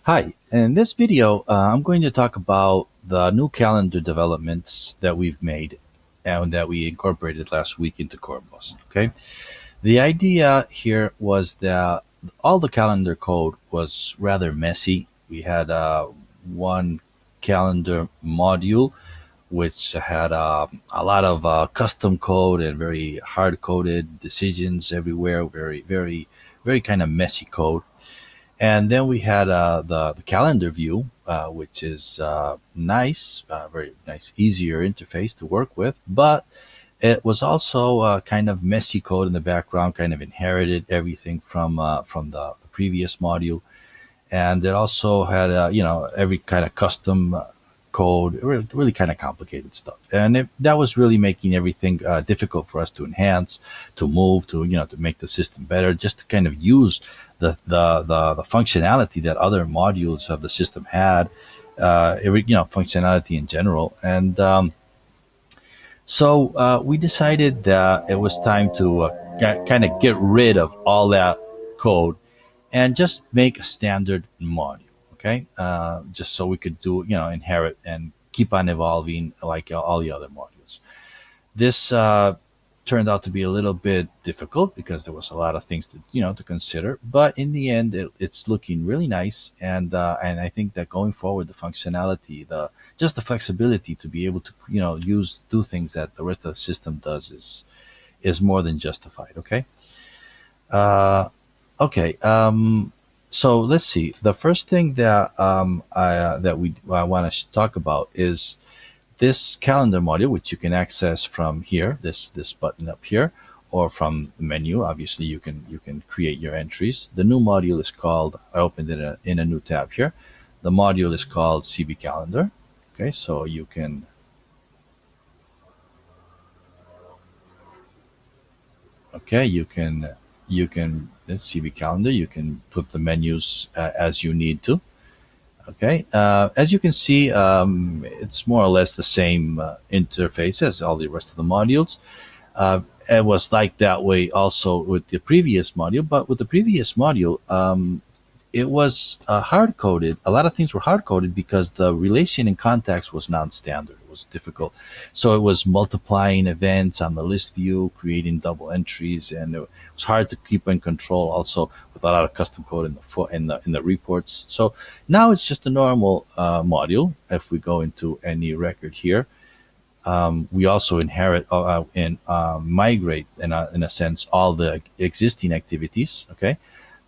Hi, in this video, I'm going to talk about the new calendar developments that we've made and that we incorporated last week into coreBOS. Okay, the idea here was that all the calendar code was rather messy. We had one calendar module which had a lot of custom code and very hard coded decisions everywhere, very kind of messy code. And then we had the calendar view, which is nice, very nice, easier interface to work with. But it was also kind of messy code in the background, kind of inherited everything from the previous module. And it also had, every kind of custom code, really kind of complicated stuff. And that was really making everything difficult for us to enhance, to move, to make the system better, just to kind of use the functionality that other modules of the system had, functionality in general. And so we decided that it was time to kind of get rid of all that code and just make a standard module. Okay, just so we could do, inherit and keep on evolving like all the other modules. This turned out to be a little bit difficult because there was a lot of things to consider. But in the end, it's looking really nice, and I think that going forward, the functionality, the flexibility to be able to do things that the rest of the system does is more than justified. Okay. Uh, okay. So let's see. The first thing that we want to talk about is this calendar module, which you can access from here, this button up here, or from the menu. Obviously, you can create your entries. The new module is called. I opened it in a new tab here. The module is called CB Calendar. Okay, so you can. Okay, you can this CB Calendar. You can put the menus as you need to. Okay, as you can see, it's more or less the same interface as all the rest of the modules. It was like that way also with the previous module, but with the previous module, it was hard coded. A lot of things were hard coded because the relation in contacts was non-standard. It was difficult. So it was multiplying events on the list view, creating double entries, and it was hard to keep in control also with a lot of custom code in the reports. So now it's just a normal module. If we go into any record here, we also inherit and migrate in a sense all the existing activities. Okay.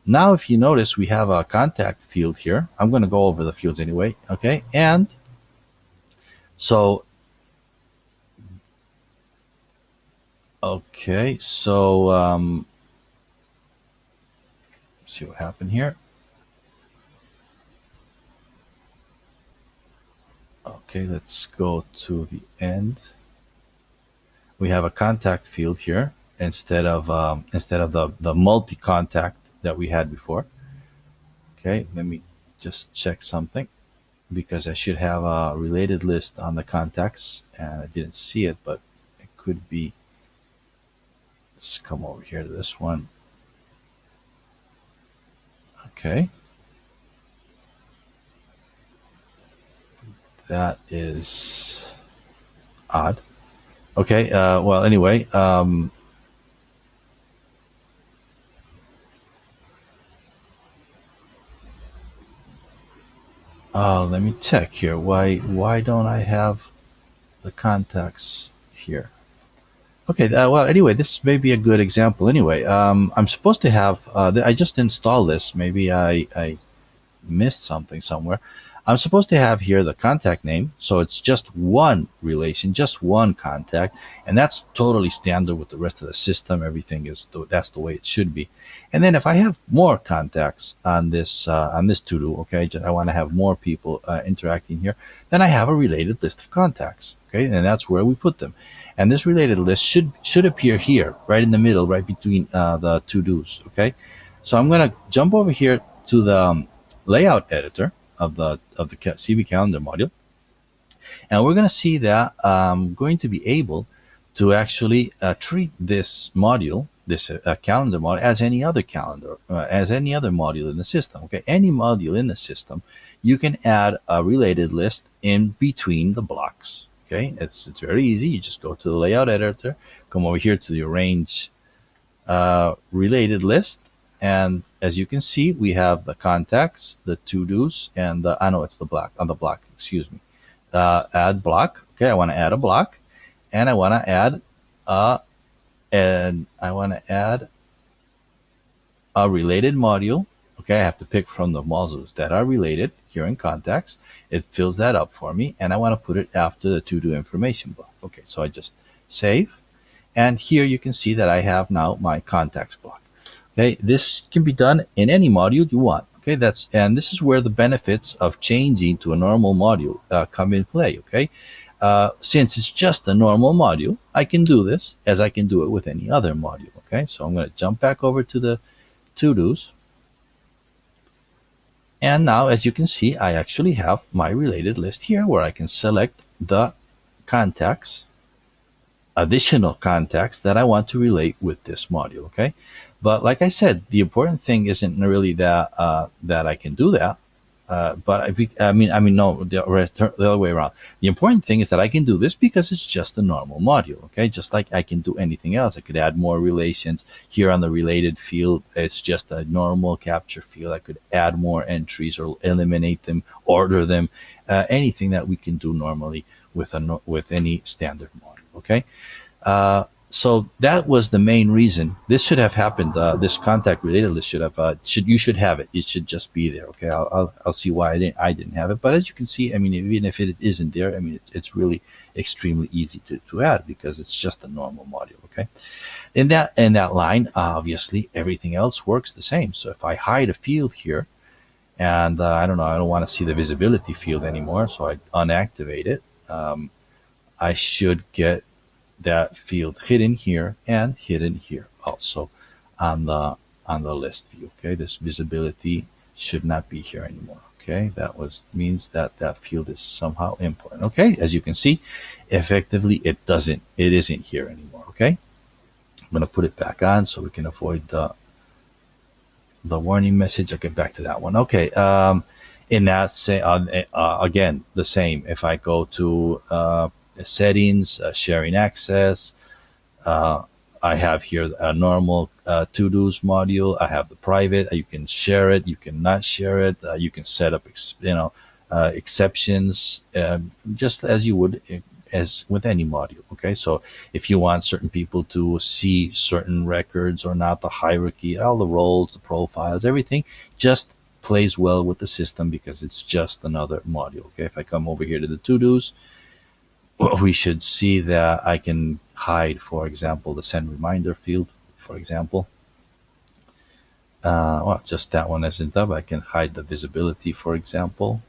Now, if you notice, we have a contact field here. I'm going to go over the fields anyway. Okay. And so, okay. So, see what happened here. Okay. Let's go to the end. We have a contact field here instead of the multi-contact that we had before. Okay, let me just check something because I should have a related list on the contacts and I didn't see it, but it could be. Let's come over here to this one. Okay, that is odd. Okay, well, anyway, let me check here. Why don't I have the contacts here? Okay, well, anyway, this may be a good example. Anyway, I'm supposed to have. I just installed this. Maybe I missed something somewhere. I'm supposed to have here the contact name, so it's just one relation, just one contact, and that's totally standard with the rest of the system. Everything that's the way it should be. And then if I have more contacts on this to do, okay, I want to have more people interacting here, then I have a related list of contacts, okay, and that's where we put them. And this related list should appear here, right in the middle, right between the to dos, okay. So I'm gonna jump over here to the layout editor of the CB calendar module, and we're going to see that I'm going to be able to actually treat this module this calendar module as any other as any other module in the system. Okay, any module in the system, you can add a related list in between the blocks. Okay, it's very easy. You just go to the layout editor, come over here to the arrange related list, and as you can see, we have the contacts, the to dos, and the I know it's the block on the block. Excuse me. Add block. Okay, I want to add a block, and I want to add a and I want to add a related module. Okay, I have to pick from the modules that are related here in contacts. It fills that up for me, and I want to put it after the to do information block. Okay, so I just save, and here you can see that I have now my contacts block. Okay, this can be done in any module you want. Okay, and this is where the benefits of changing to a normal module come in play. Okay, since it's just a normal module, I can do this as I can do it with any other module. Okay, so I'm going to jump back over to the to-dos. And now, as you can see, I actually have my related list here where I can select the contacts, additional contacts that I want to relate with this module. Okay, but like I said, the important thing isn't really that that I can do that. But no, the other way around. The important thing is that I can do this because it's just a normal module. Okay, just like I can do anything else. I could add more relations here on the related field. It's just a normal capture field. I could add more entries or eliminate them, order them, anything that we can do normally with any standard module. Okay. So that was the main reason. This should have happened. This contact related list should have. You should have it. It should just be there. Okay. I'll see why I didn't have it. But as you can see, I mean, even if it isn't there, I mean, it's really extremely easy to add because it's just a normal module. Okay. In that line, obviously everything else works the same. So if I hide a field here, and I don't know, I don't want to see the visibility field anymore, so I unactivate it. I should get that field hidden here and hidden here also on the list view. Okay, this visibility should not be here anymore. Okay, means that field is somehow important. Okay, as you can see, effectively it isn't here anymore. Okay, I'm going to put it back on so we can avoid the warning message. I'll get back to that one. Okay, in that again, the same. If I go to settings, sharing access, I have here a normal to-dos module. I have the private. You can share it. You can not share it. You can set up exceptions, just as you would as with any module. Okay, so if you want certain people to see certain records or not, the hierarchy, all the roles, the profiles, everything just plays well with the system because it's just another module. Okay, if I come over here to the to-dos, we should see that I can hide, for example, the send reminder field, for example. Well, just that one isn't up. I can hide the visibility, for example.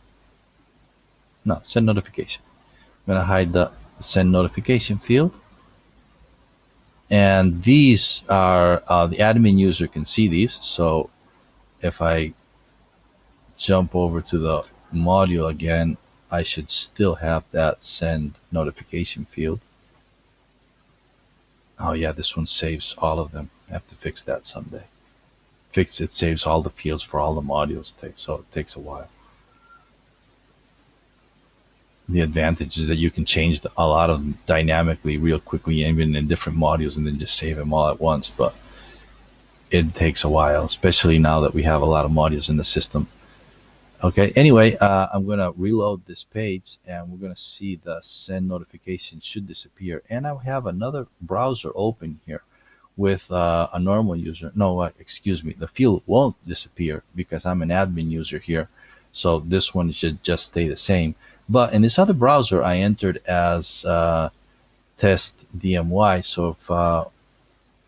No, send notification. I'm going to hide the send notification field. And these are, the admin user can see these. So if I jump over to the module again, I should still have that send notification field. Oh yeah, this one saves all of them. I have to fix that someday. It saves all the fields for all the modules, so it takes a while. The advantage is that you can change a lot of them dynamically real quickly, even in different modules, and then just save them all at once. But it takes a while, especially now that we have a lot of modules in the system. Okay, anyway, I'm going to reload this page and we're going to see the send notification should disappear. And I have another browser open here with a normal user. No, excuse me, the field won't disappear because I'm an admin user here. So this one should just stay the same. But in this other browser, I entered as test DMY. So if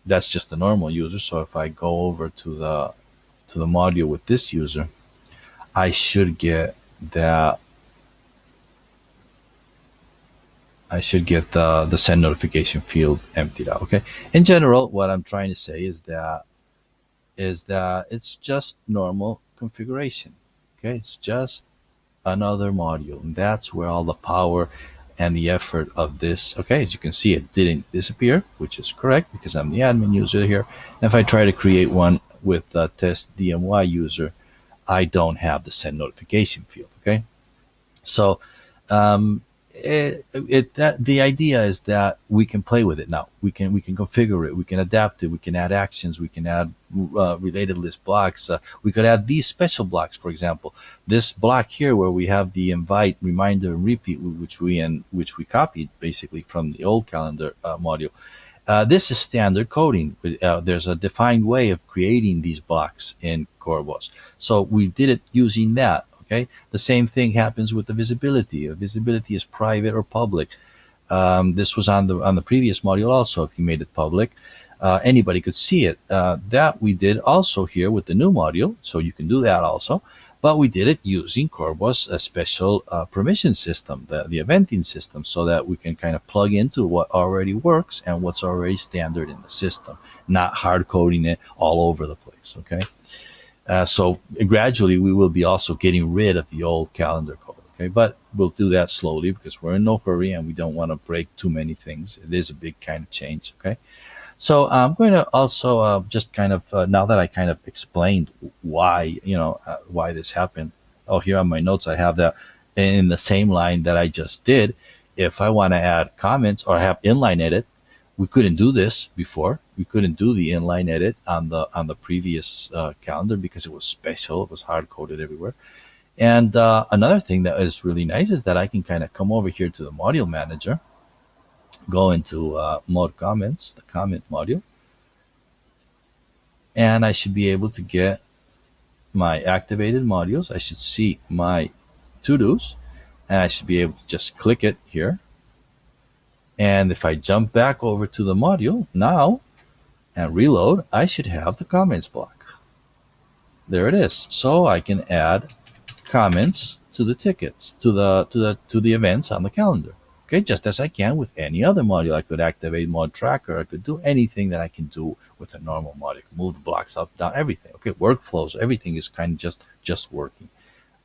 that's just the normal user. So if I go over to the module with this user, I should get that. I should get the send notification field emptied out. Okay. In general, what I'm trying to say is that it's just normal configuration. Okay. It's just another module, and that's where all the power and the effort of this. Okay, as you can see, it didn't disappear, which is correct because I'm the admin user here. And if I try to create one with the test DMY user, I don't have the send notification field. Okay, so um, the idea is that we can play with it now. We can configure it. We can adapt it. We can add actions. We can add related list blocks. We could add these special blocks. For example, this block here where we have the invite, reminder, and repeat, which we copied basically from the old calendar module. This is standard coding. There's a defined way of creating these blocks in coreBOS. So we did it using that. Okay. The same thing happens with the visibility. Visibility is private or public. This was on the previous module also. If you made it public, anybody could see it. That we did also here with the new module. So you can do that also. But we did it using coreBOS, a special permission system, the eventing system, so that we can kind of plug into what already works and what's already standard in the system, not hard coding it all over the place. Okay. So gradually we will be also getting rid of the old calendar code. Okay, but we'll do that slowly because we're in no hurry and we don't want to break too many things. It is a big kind of change. Okay. So I'm going to also just kind of now that I kind of explained why why this happened. Oh, here on my notes I have that in the same line that I just did. If I want to add comments or have inline edit, we couldn't do this before. We couldn't do the inline edit on the previous calendar because it was special. It was hard coded everywhere. And another thing that is really nice is that I can kind of come over here to the module manager, go into mode comments, the comment module, and I should be able to get my activated modules. I should see my to-dos, and I should be able to just click it here. And if I jump back over to the module now and reload, I should have the comments block. There it is. So I can add comments to the tickets, to the events on the calendar. Okay, just as I can with any other module. I could activate mod tracker. I could do anything that I can do with a normal module. Move the blocks up, down, everything. Okay, workflows, everything is kind of just working.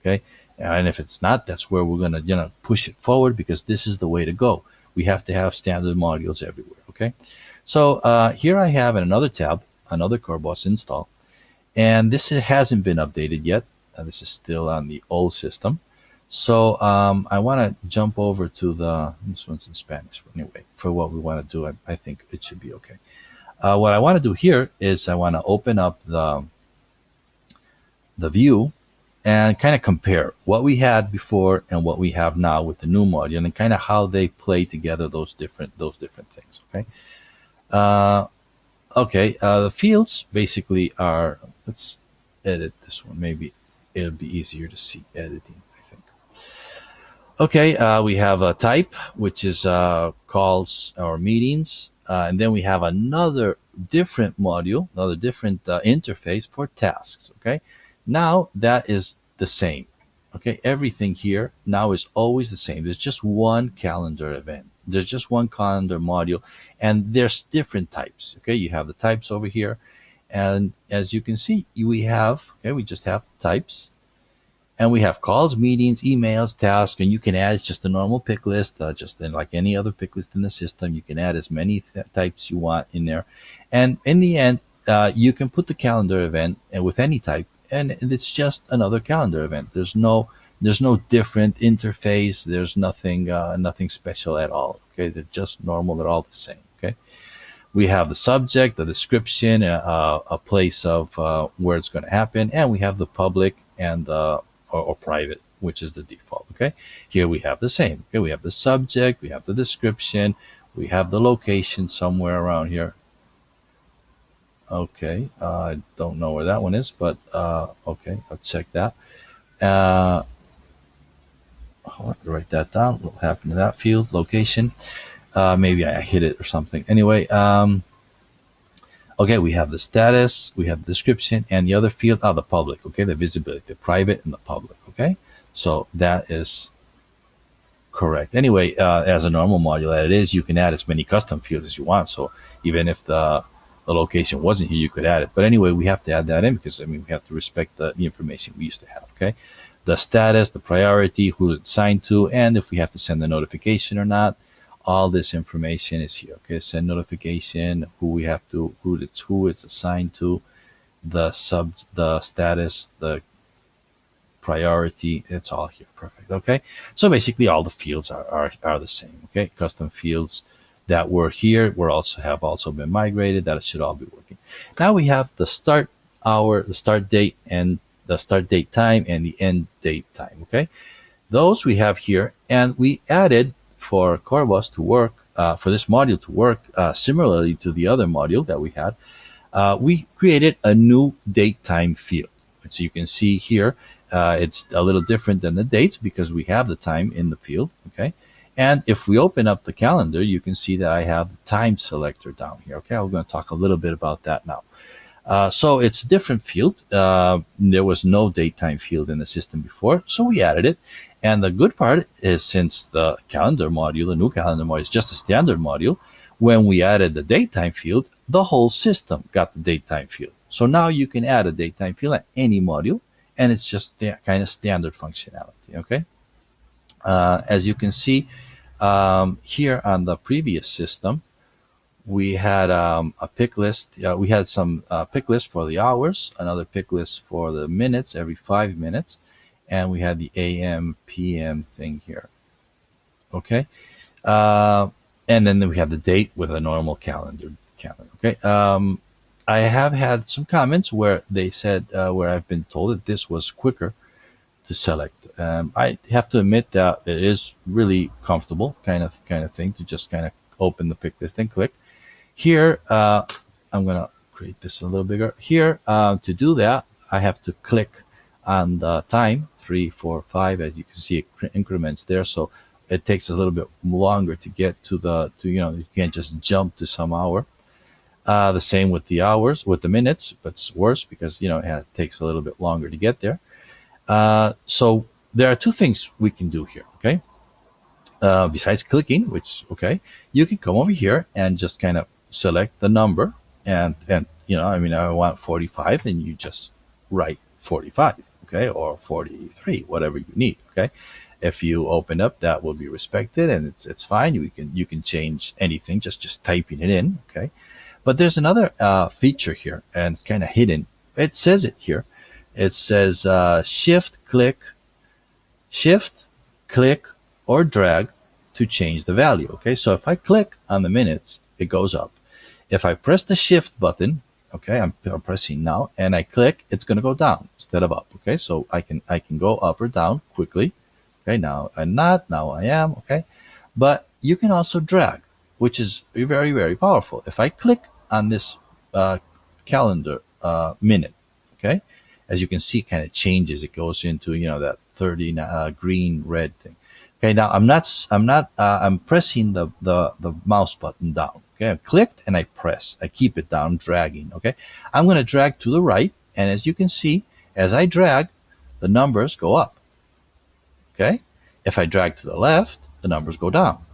Okay, and if it's not, that's where we're gonna push it forward because this is the way to go. We have to have standard modules everywhere. Okay, so here I have in another tab another coreBOS install, and this hasn't been updated yet. This is still on the old system. So I want to jump over to this one's in Spanish. But anyway, for what we want to do, I think it should be okay. What I want to do here is I want to open up the view and kind of compare what we had before and what we have now with the new module and kind of how they play together those different things. Okay. The fields basically are. Let's edit this one. Maybe it'll be easier to see editing. Okay, we have a type, which is calls or meetings, and then we have another different module, another different interface for tasks. Okay, now that is the same. Okay, everything here now is always the same. There's just one calendar event. There's just one calendar module, and there's different types. Okay, you have the types over here, and as you can see, we just have types. And we have calls, meetings, emails, tasks, and you can add, it's just a normal pick list, just like any other pick list in the system. You can add as many types you want in there. And in the end, you can put the calendar event with any type, and it's just another calendar event. There's no different interface. There's nothing special at all. Okay, they're just normal. They're all the same. Okay. We have the subject, the description, a place of where it's going to happen, and we have the public and or private, which is the default. Okay, here we have the same. Okay, we have the subject, we have the description, we have the location somewhere around here. Okay, I don't know where that one is, but okay, I'll check that. I'll have to write that down. What happened to that field? Location. Maybe I hit it or something. Anyway, okay, we have the status, we have the description, and the other field are the public, okay, the visibility, the private and the public, okay? So that is correct. Anyway, as a normal module that it is, you can add as many custom fields as you want. So even if the location wasn't here, you could add it. But anyway, we have to add that in because, I mean, we have to respect the information we used to have, okay? The status, the priority, who it's assigned to, and if we have to send a notification or not. All this information is here, okay? Send notification, who it's assigned to, the status, the priority, it's all here. Perfect. Okay. So basically all the fields are the same. Okay. Custom fields that were here have also been migrated. That should all be working. Now we have the start hour, the start date, and the start date time and the end date time. Okay. Those we have here, and we added for coreBOS to work, for this module to work similarly to the other module that we had. We created a new date time field. So you can see here, it's a little different than the dates because we have the time in the field, okay? And if we open up the calendar, you can see that I have the time selector down here, okay? I'm going to talk a little bit about that now. So it's a different field. There was no date time field in the system before, so we added it. And the good part is, since the calendar module, the new calendar module, is just a standard module, when we added the date time field, the whole system got the date time field. So now you can add a date time field at any module, and it's just kind of standard functionality, okay? As you can see here on the previous system, we had a pick list. We had some pick list for the hours, another pick list for the minutes, every 5 minutes, and we had the AM, PM thing here, okay? And then we have the date with a normal calendar, okay? I have had some comments where they said, where I've been told that this was quicker to select. I have to admit that it is really comfortable kind of thing to just kind of open the pick list and click. Here, I'm gonna create this a little bigger. Here, to do that, I have to click on the time, 3, 4, 5, as you can see, it increments there. So it takes a little bit longer to get to you can't just jump to some hour. The same with the hours, with the minutes, but it's worse because, it takes a little bit longer to get there. So there are two things we can do here, okay? Besides clicking, which, okay, you can come over here and just kind of select the number and I want 45, then you just write 45, okay, or 43, whatever you need, okay? If you open up, that will be respected, and it's fine. You can change anything, just typing it in, okay? But there's another feature here, and it's kind of hidden. It says it here. It says shift, click, or drag to change the value, okay? So if I click on the minutes, it goes up. If I press the shift button, okay, I'm pressing now, and I click, it's going to go down instead of up, okay? So I can go up or down quickly. Okay, now I'm not, now I am, okay? But you can also drag, which is very, very powerful. If I click on this calendar minute, okay, as you can see, kind of changes. It goes into, that 30 green, red thing. Okay, now I'm pressing the mouse button down. Okay, I clicked and I press. I keep it down, dragging, okay? I'm going to drag to the right, and as you can see, as I drag, the numbers go up. Okay, if I drag to the left, the numbers go down.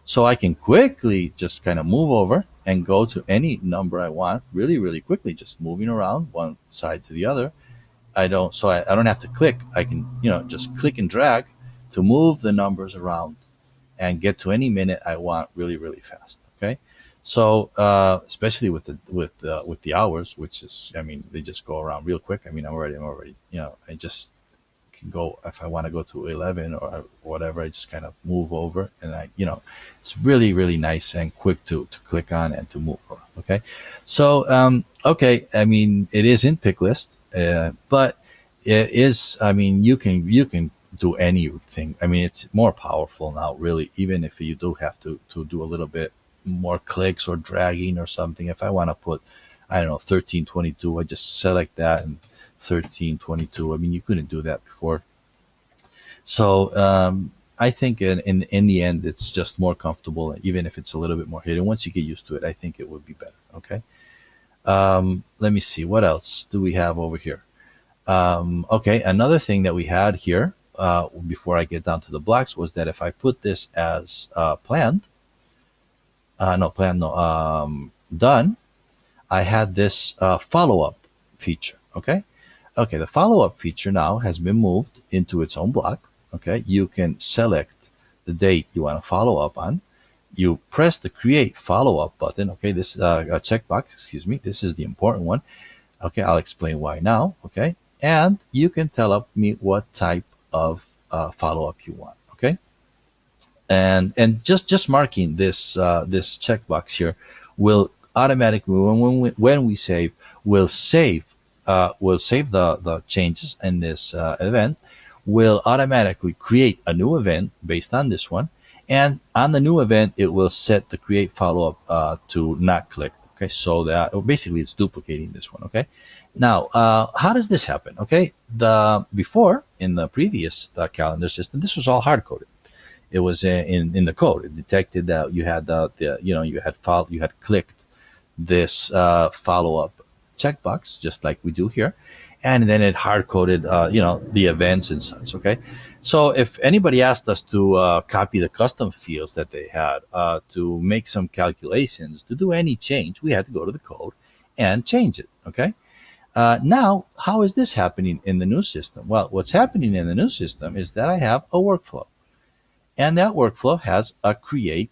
So I can quickly just kind of move over and go to any number I want really, really quickly, just moving around one side to the other. I don't have to click. I can, just click and drag to move the numbers around and get to any minute I want really, really fast. Okay, so especially with the hours, which is, they just go around real quick. I'm already, I just can go, if I want to go to 11 or whatever, I just kind of move over, and it's really, really nice and quick to click on and to move over. Okay, so okay, it is in pick list, but it is, you can do anything. It's more powerful now, really, even if you do have to do a little bit more clicks or dragging or something. If I want to put, 1322, I just select that, and 1322. You couldn't do that before. So I think in the end, it's just more comfortable, even if it's a little bit more hidden. Once you get used to it, I think it would be better. Okay. Let me see, what else do we have over here? Okay, another thing that we had here before I get down to the blocks was that if I put this as done, I had this follow-up feature. Okay, the follow-up feature now has been moved into its own block. Okay, you can select the date you want to follow up on. You press the create follow-up button. Okay, this checkbox, excuse me, this is the important one. Okay, I'll explain why now. Okay, and you can tell me what type of follow-up you want. Okay, and just marking this checkbox here will automatically when we save will save the changes in this event, will automatically create a new event based on this one, and on the new event it will set the create follow-up to not clicked. Okay, so that basically it's duplicating this one. Okay, now how does this happen? Okay, the before in the previous calendar system, this was all hard coded. It was in the code. It detected that you had you had clicked this follow up checkbox just like we do here, and then it hard coded the events and such. Okay, so if anybody asked us to copy the custom fields that they had to make some calculations to do any change, we had to go to the code and change it. Okay. Now, how is this happening in the new system? Well, what's happening in the new system is that I have a workflow, and that workflow has a create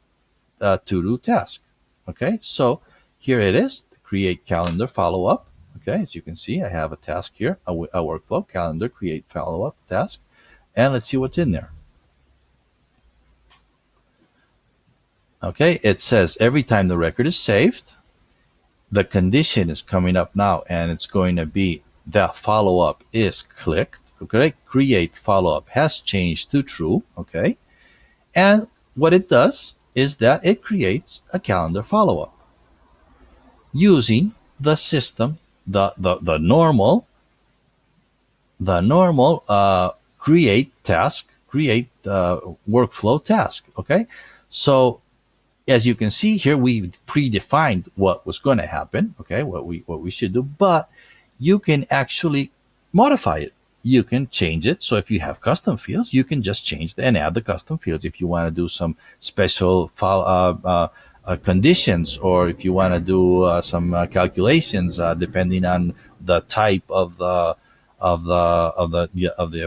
to-do task. Okay, so here it is, create calendar follow-up. Okay, as you can see, I have a task here, a workflow, calendar, create follow-up task, and let's see what's in there. Okay, it says every time the record is saved, the condition is coming up now, and it's going to be that follow-up is clicked. Okay, create follow-up has changed to true. Okay, and what it does is that it creates a calendar follow-up using the system, the normal create task, create workflow task. Okay, so as you can see here, we predefined what was going to happen. Okay, what we should do, but you can actually modify it. You can change it. So if you have custom fields, you can just change and add the custom fields. If you want to do some special conditions, or if you want to do some calculations, depending on the type of the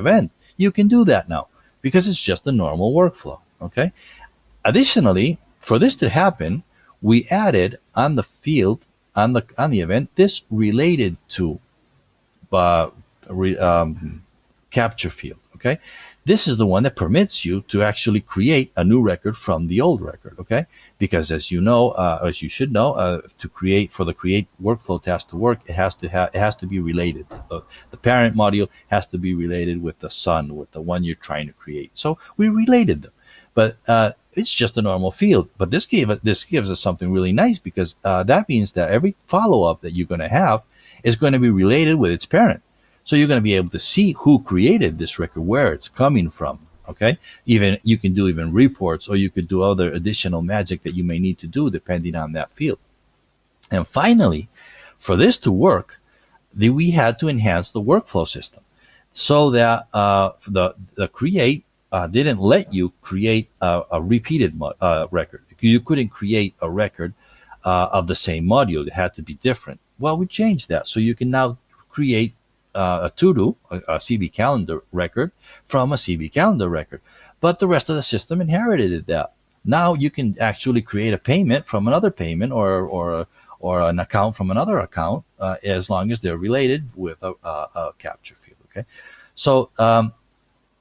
event, you can do that now because it's just a normal workflow. Okay. Additionally, for this to happen, we added on the field on the event this related to capture field. Okay, this is the one that permits you to actually create a new record from the old record. Okay, because as you know, as you should know, to create for the create workflow task to work, it has to be related. The parent module has to be related with the son, with the one you're trying to create. So we related them, but it's just a normal field. But this gives us something really nice, because that means that every follow-up that you're going to have is going to be related with its parent. So you're going to be able to see who created this record, where it's coming from. Okay, even you can do even reports, or you could do other additional magic that you may need to do depending on that field. And finally, for this to work, we had to enhance the workflow system so that the create didn't let you create a repeated record. You couldn't create a record of the same module. It had to be different. Well, we changed that, so you can now create a to-do, a CB calendar record from a CB calendar record. But the rest of the system inherited that. Now you can actually create a payment from another payment, or an account from another account, as long as they're related with a capture field. Okay, so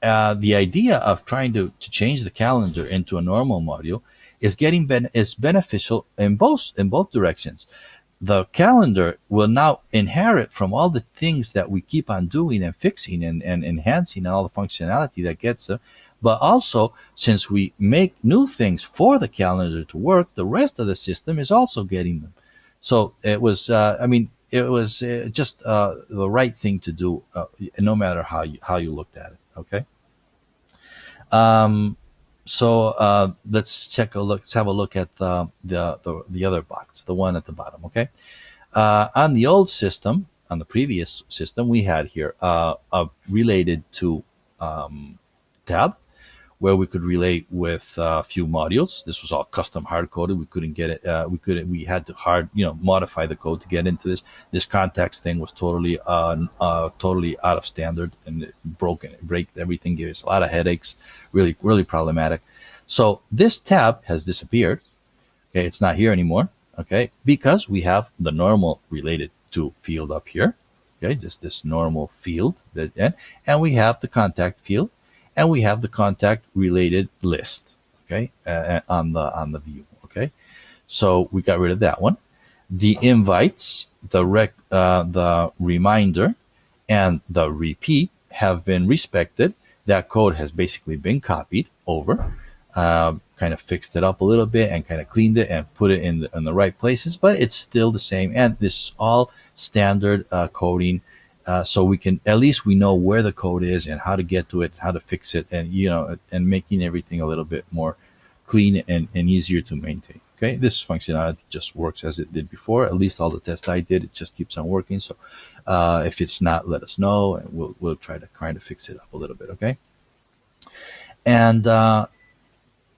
the idea of trying to change the calendar into a normal module is beneficial in both directions. The calendar will now inherit from all the things that we keep on doing and fixing and enhancing, and all the functionality that gets it. But also, since we make new things for the calendar to work, the rest of the system is also getting them. So it was, it was just the right thing to do, no matter how you looked at it. Okay. Let's take a look. Let's have a look at the other box, the one at the bottom. Okay, on the old system, on the previous system, we had here related to tab. where we could relate with a few modules. This was all custom hard coded. We couldn't get it. We had to modify the code to get into this. This context thing was totally out of standard, and it break everything, gave us a lot of headaches, really problematic. So this tab has disappeared. Okay, it's not here anymore. Okay, because we have the normal related to field up here. Okay, just this normal field and we have the contact field, and we have the contact related list. Okay, on the view. Okay, so we got rid of that one. The invites, the reminder, and the repeat have been respected. That code has basically been copied over. Kind of fixed it up a little bit and kind of cleaned it and put it in the right places, but it's still the same. And this is all standard coding, so we know where the code is and how to get to it, how to fix it, and making everything a little bit more clean and easier to maintain. Okay, this functionality just works as it did before. At least all the tests I did, it just keeps on working. So if it's not, let us know, and we'll try to kind of fix it up a little bit. Okay, and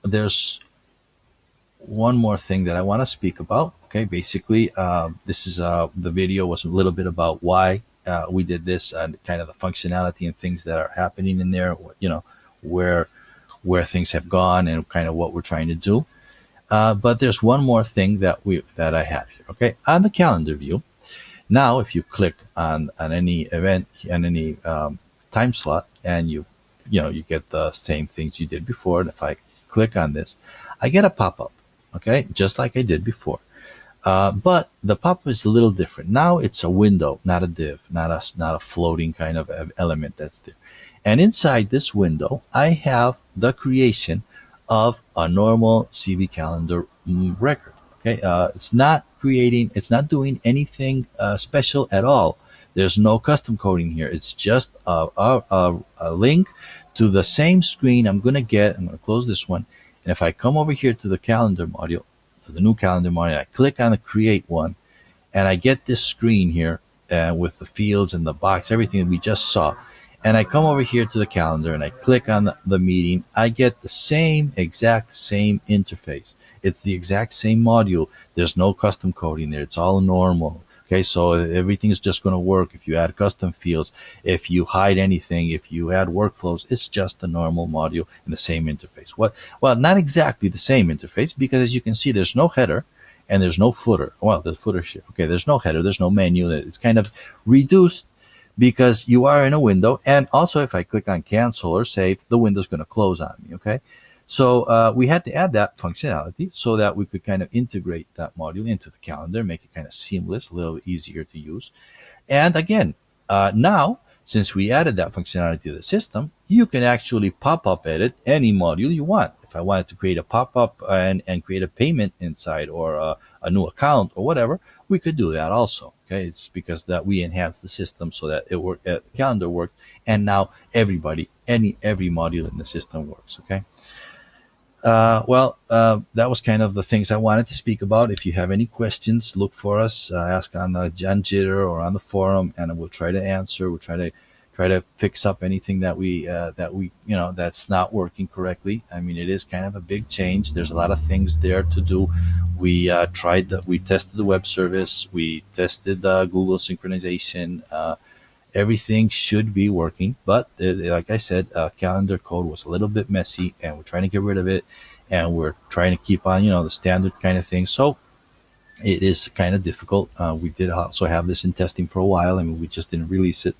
there's one more thing that I want to speak about. Okay, basically, this is the video was a little bit about why we did this and kind of the functionality and things that are happening in there. Where things have gone and kind of what we're trying to do. But there's one more thing that I have here. Okay, on the calendar view. Now, if you click on any event and any time slot, and you get the same things you did before. And if I click on this, I get a pop-up, okay, just like I did before. But the pop-up is a little different. Now it's a window, not a div, not a floating kind of element that's there. And inside this window, I have the creation of a normal CV calendar record. Okay, it's not doing anything special at all. There's no custom coding here. It's just a link to the same screen I'm going to close this one. And if I come over here to the calendar module, to the new calendar module, I click on the create one, and I get this screen here with the fields and the box, everything that we just saw. And I come over here to the calendar and I click on the meeting. I get the exact same interface. It's the exact same module. There's no custom coding there. It's all normal. Okay, so everything's just going to work. If you add custom fields, if you hide anything, if you add workflows, it's just a normal module in the same interface. Well, not exactly the same interface, because as you can see, there's no header and there's no footer. Well, the footer here. Okay, there's no header, there's no menu. It's kind of reduced because you are in a window. And also, if I click on cancel or save, the window's going to close on me. Okay. So we had to add that functionality so that we could kind of integrate that module into the calendar, make it kind of seamless, a little easier to use. And again, now, since we added that functionality to the system, you can actually pop-up edit any module you want. If I wanted to create a pop-up and create a payment inside, or a new account or whatever, we could do that also. Okay, it's because that we enhanced the system so that it worked, the calendar worked, and now every module in the system works. Okay. That was kind of the things I wanted to speak about. If you have any questions, look for us, ask on Jitter or on the forum, and we'll try to answer. We'll try to fix up anything that we that's not working correctly. I mean, it is kind of a big change. There's a lot of things there to do. We tested the web service. We tested Google synchronization. Everything should be working, but like I said, calendar code was a little bit messy, and we're trying to get rid of it, and we're trying to keep on, the standard kind of thing. So it is kind of difficult. We did also have this in testing for a while. I mean, we just didn't release it.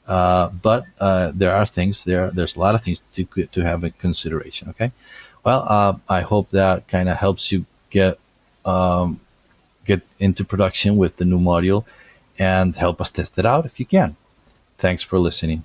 But there are things there. There's a lot of things to have in consideration. Okay. Well, I hope that kind of helps you get into production with the new module, and help us test it out if you can. Thanks for listening.